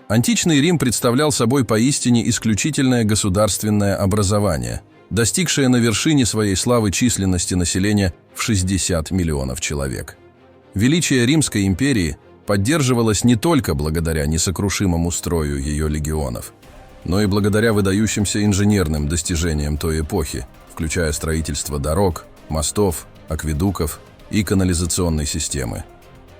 Античный Рим представлял собой поистине исключительное государственное образование, достигшее на вершине своей славы численности населения в 60 миллионов человек. Величие Римской империи поддерживалось не только благодаря несокрушимому строю ее легионов, но и благодаря выдающимся инженерным достижениям той эпохи, включая строительство дорог, мостов, акведуков и канализационной системы.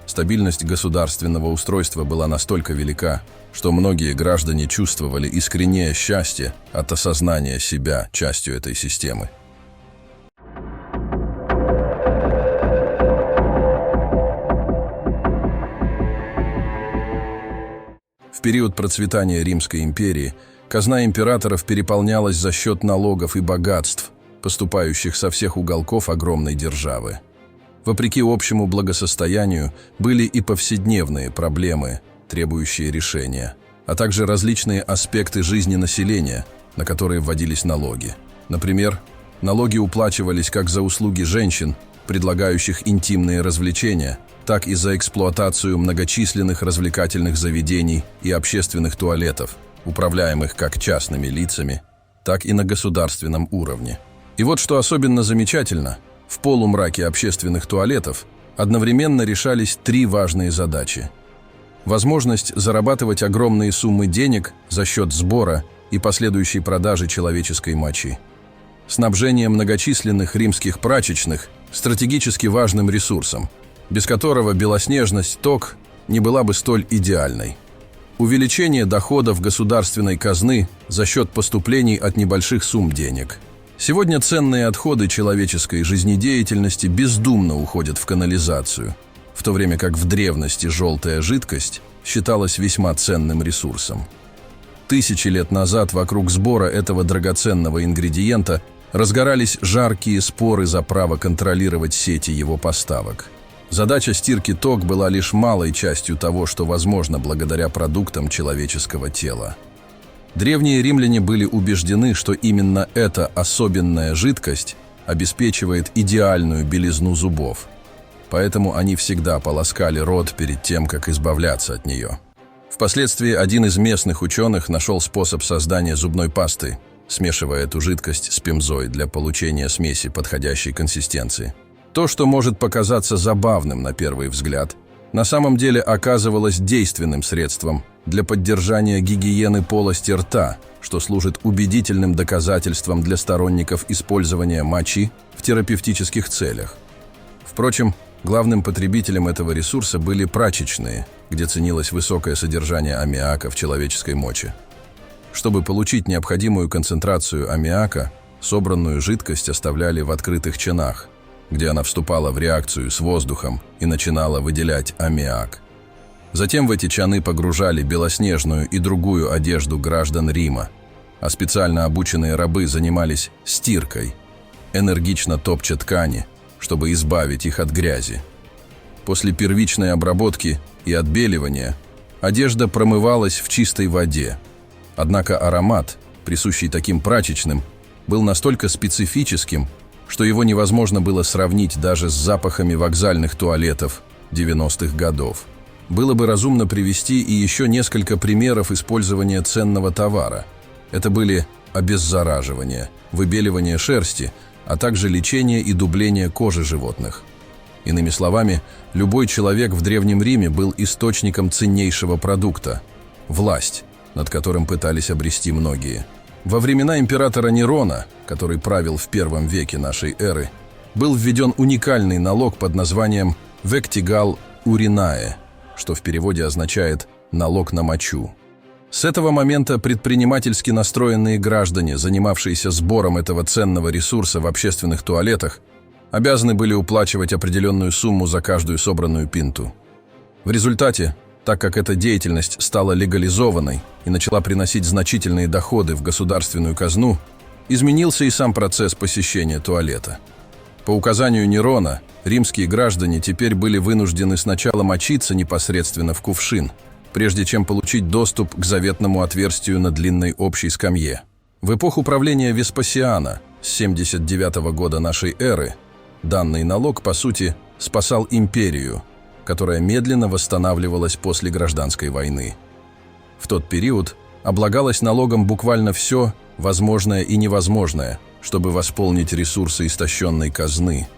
Стабильность государственного устройства была настолько велика, что многие граждане чувствовали искреннее счастье от осознания себя частью этой системы. В период процветания Римской империи казна императоров переполнялась за счет налогов и богатств, поступающих со всех уголков огромной державы. Вопреки общему благосостоянию были и повседневные проблемы, требующие решения, а также различные аспекты жизни населения, на которые вводились налоги. Например, налоги уплачивались как за услуги женщин, предлагающих интимные развлечения, так и за эксплуатацию многочисленных развлекательных заведений и общественных туалетов, управляемых как частными лицами, так и на государственном уровне. И вот что особенно замечательно, в полумраке общественных туалетов одновременно решались три важные задачи. Возможность зарабатывать огромные суммы денег за счет сбора и последующей продажи человеческой мочи. Снабжение многочисленных римских прачечных стратегически важным ресурсом, без которого белоснежность ток не была бы столь идеальной. Увеличение доходов государственной казны за счет поступлений от небольших сумм денег. Сегодня ценные отходы человеческой жизнедеятельности бездумно уходят в канализацию, в то время как в древности желтая жидкость считалась весьма ценным ресурсом. Тысячи лет назад вокруг сбора этого драгоценного ингредиента разгорались жаркие споры за право контролировать сети его поставок. Задача стирки ток была лишь малой частью того, что возможно благодаря продуктам человеческого тела. Древние римляне были убеждены, что именно эта особенная жидкость обеспечивает идеальную белизну зубов. Поэтому они всегда полоскали рот перед тем, как избавляться от нее. Впоследствии один из местных ученых нашел способ создания зубной пасты, смешивая эту жидкость с пемзой для получения смеси подходящей консистенции. То, что может показаться забавным на первый взгляд, на самом деле оказывалось действенным средством для поддержания гигиены полости рта, что служит убедительным доказательством для сторонников использования мочи в терапевтических целях. Впрочем, главным потребителем этого ресурса были прачечные, где ценилось высокое содержание аммиака в человеческой моче. Чтобы получить необходимую концентрацию аммиака, собранную жидкость оставляли в открытых чанах, где она вступала в реакцию с воздухом и начинала выделять аммиак. Затем в эти чаны погружали белоснежную и другую одежду граждан Рима, а специально обученные рабы занимались стиркой, энергично топча ткани, чтобы избавить их от грязи. После первичной обработки и отбеливания одежда промывалась в чистой воде. Однако аромат, присущий таким прачечным, был настолько специфическим, что его невозможно было сравнить даже с запахами вокзальных туалетов 90-х годов. Было бы разумно привести и еще несколько примеров использования ценного товара. Это были обеззараживание, выбеливание шерсти, а также лечение и дубление кожи животных. Иными словами, любой человек в Древнем Риме был источником ценнейшего продукта – власть, над которым пытались обрести многие. Во времена императора Нерона, который правил в I веке нашей эры, был введен уникальный налог под названием «вектигал уринае», что в переводе означает «налог на мочу». С этого момента предпринимательски настроенные граждане, занимавшиеся сбором этого ценного ресурса в общественных туалетах, обязаны были уплачивать определенную сумму за каждую собранную пинту. В результате, так как эта деятельность стала легализованной и начала приносить значительные доходы в государственную казну, изменился и сам процесс посещения туалета. По указанию Нерона, римские граждане теперь были вынуждены сначала мочиться непосредственно в кувшин, прежде чем получить доступ к заветному отверстию на длинной общей скамье. В эпоху правления Веспасиана с 79 года нашей эры данный налог, по сути, спасал империю, которая медленно восстанавливалась после гражданской войны. В тот период облагалось налогом буквально все, возможное и невозможное, чтобы восполнить ресурсы истощенной казны.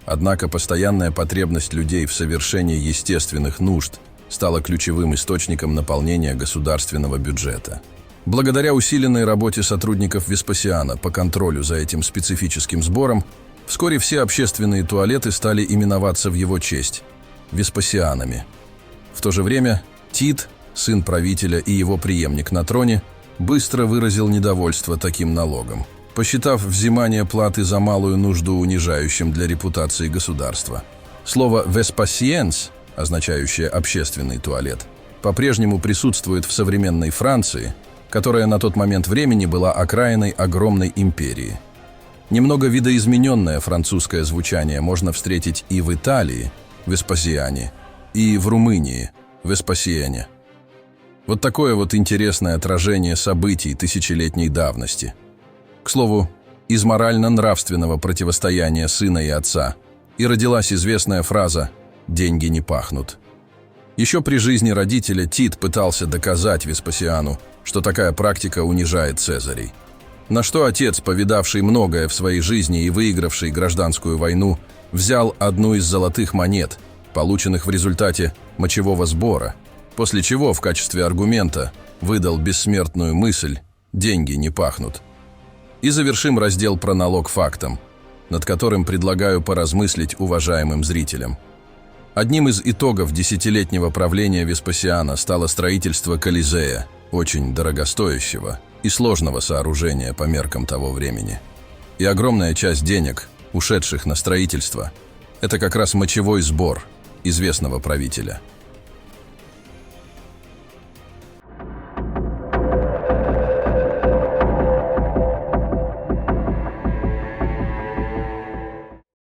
Однако постоянная потребность людей в совершении естественных нужд стала ключевым источником наполнения государственного бюджета. Благодаря усиленной работе сотрудников Веспасиана по контролю за этим специфическим сбором, вскоре все общественные туалеты стали именоваться в его честь – Веспасианами. В то же время Тит, сын правителя и его преемник на троне, быстро выразил недовольство таким налогом, посчитав взимание платы за малую нужду унижающим для репутации государства. Слово «веспасиенс», означающее «общественный туалет», по-прежнему присутствует в современной Франции, которая на тот момент времени была окраиной огромной империи. Немного видоизмененное французское звучание можно встретить и в Италии – «Веспасиане», и в Румынии – «Веспасиене». Вот такое вот интересное отражение событий тысячелетней давности. К слову, из морально-нравственного противостояния сына и отца и родилась известная фраза «деньги не пахнут». Еще при жизни родителя Тит пытался доказать Веспасиану, что такая практика унижает Цезарей. На что отец, повидавший многое в своей жизни и выигравший гражданскую войну, взял одну из золотых монет, полученных в результате мочевого сбора, после чего в качестве аргумента выдал бессмертную мысль «деньги не пахнут». И завершим раздел про налог фактом, над которым предлагаю поразмыслить уважаемым зрителям. Одним из итогов десятилетнего правления Веспасиана стало строительство Колизея, очень дорогостоящего и сложного сооружения по меркам того времени. И огромная часть денег, ушедших на строительство, это как раз мочевой сбор известного правителя.